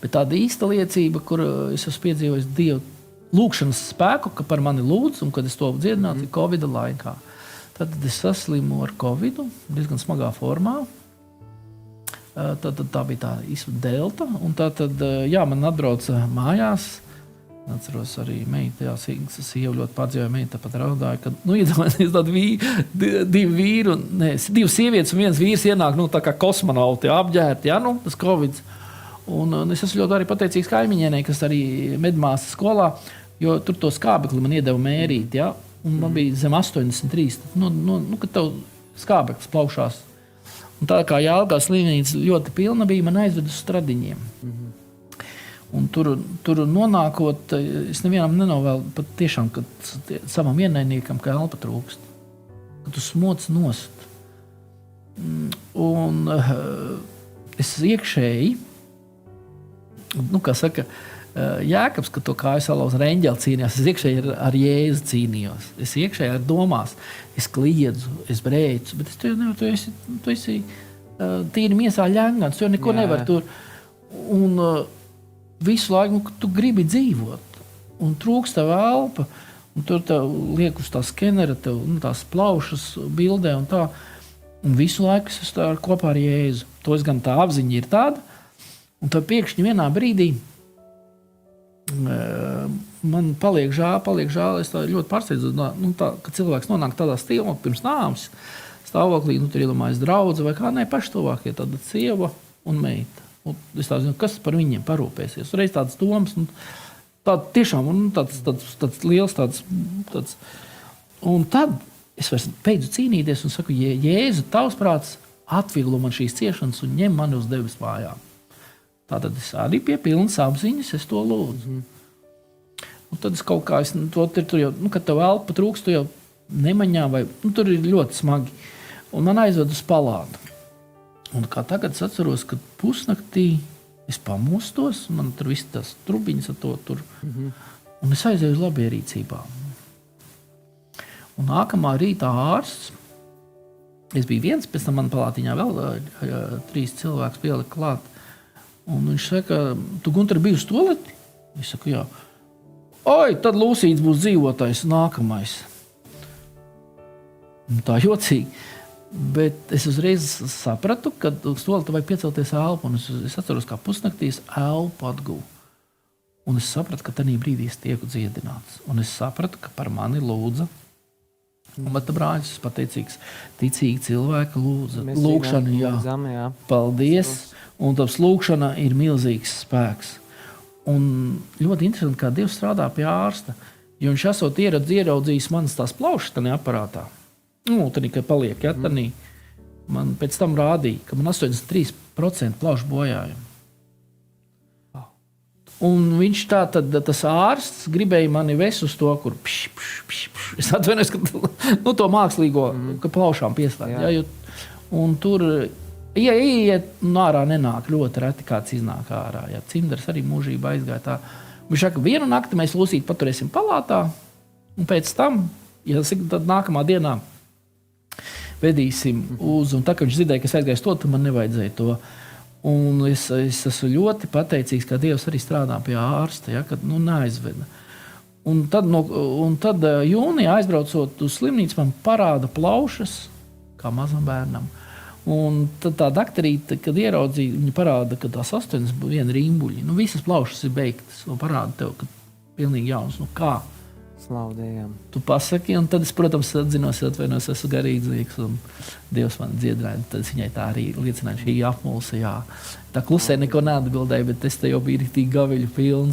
Bet tāda īsta liecība, kur es esmu piedzīvojis Dievu lūkšanas spēku, ka par mani lūdz, un kad es to dziedināju, Covid laikā. Tad es saslimu ar Covidu, diezgan smagā formā. Tad tā bija tā īsta delta, un man atbrauca mājās. Atceros arī meita, sieva ļoti padzīvoja, meita pat raudāja, ka, iedomājieties tādi divi vīri, divas sievietes un viens vīrs ienāk, tā kā kosmonauti apģērti, tas Covid. Un es esmu ļoti arī pateicīgs kaimiņienei, kas arī medmāsa skolā, jo tur to skābekli man iedeva mērīt, un man bija zem 83, kad tev skābeklis plaušās. Un tā kā Jelgavas slimnīca ļoti pilna bija, man aizved uz Stradiņiem. Un tur nonākot, es nevienam nenovēlu pat tiešām, ka savam ienaidniekam, ka elpa trūkst. Ka tu smoc nost. Un es iekšēji, kā saka, Jēkabs, ka to kāju salauz Reņģeli cīnījās, es iekšēji ar Jēzu cīnījos. Es iekšēji ar domās, es kliedzu, es brēcu, bet tu esi tīri miesā ļengans, tu jau neko nevar tur. Un visu laiku tu gribi dzīvot, un trūkst tev elpa, un tur tev liek uz tā skenera, tev tās plaušas bildē un tā. Un visu laiku es esmu kopā ar Jēzu. To es gan tā apziņa ir tāda, un tad pēkšņi vienā brīdī man paliek žēl, es tā ļoti pārsteidzu, ka cilvēks nonāk tādā stāvoklī pirms nāves stāvoklī, tur iedomājas draudze vai kā, paši tuvākie, tāda sieva un meita. Un es tā zinu, kas par viņiem parūpēsies. Reiz tāds domas, tiešām tāds liels tāds. Un tad es vairs beidzu cīnīties un saku, Jēzu, tavs prāts atvieglo man šīs ciešanas un ņem mani uz debes mājām. Tātad es arī pie pilnas apziņas, es to lūdzu. Un tad es kaut kā, kad tev elpa trūkst, tu jau nemaņā vai, tur ir ļoti smagi. Un man aizved uz palātu. Un kā tagad es atceros, ka pusnaktī es pamostos, man tur viss tās trubiņas ar to tur, un es aizēju uz labierīcībām. Un nākamā rītā ārsts, es biju viens, pēc tam man palātiņā vēl 3 cilvēks pielika klāt, un viņš saka, tu, Gunter, biji uz toleti? Es saku, jā. Oi, tad Lūsīts būs dzīvotais nākamais. Un tā jocīgi. Bet es uzreiz sapratu, ka uz toleta vajag piecelties elpu, un es atceros, kā pusnaktīs elpu atguvu. Un es sapratu, ka tajā brīdī es tieku dziedināts. Un es sapratu, ka par mani lūdza. Un bet brāļus, es pateicīgs, ticīgi cilvēki lūdza. Lūkšana, jā. Paldies. Un tas lūkšana ir milzīgs spēks. Un ļoti interesanti, kā Dievs strādā pie ārsta, jo viņš esot ieraudzījis manas tās plaušas tajā aparātā. Tad, kad paliek, man pēc tam rādīja, ka man 83% plaušu bojājumu. Un viņš tas ārsts gribēja mani vest uz to, kur es atvainojos, ka to mākslīgo, ka plaušām pieslēgt. Un tur, iet, ārā nenāk ļoti reti, kāds iznāk ārā. Cimdars arī mūžībā aizgāja tā. Viņš saka, vienu nakti mēs Lūsīti paturēsim palātā, un pēc tam, tad nākamā dienā vedīsim uz, un tā, ka viņš dzirdēja, ka es aizgāju to, tad man nevajadzēja to. Un es esmu ļoti pateicīgs, ka Dievs arī strādā pie ārsta, kad neaizveda. Un tad jūnijā aizbraucot uz slimnīcu, man parāda plaušas, kā mazam bērnam. Un tad tā daktarīte, kad ieraudzīja, viņa parāda, ka tās 8 viena rīmbuļi, visas plaušas ir beigtas, un parāda tev, ka pilnīgi jauns, kā? Slaudējām. Tu pasaki, un tad es, protams, atzinos, atvainojos, esmu garīdzīgs, un Dievs man dziedināja. Tad viņai tā arī liecināja, šī apmulsa, jā. Tā klusē neko neatbildēja, bet es te jau biju tik gaviļu pilns.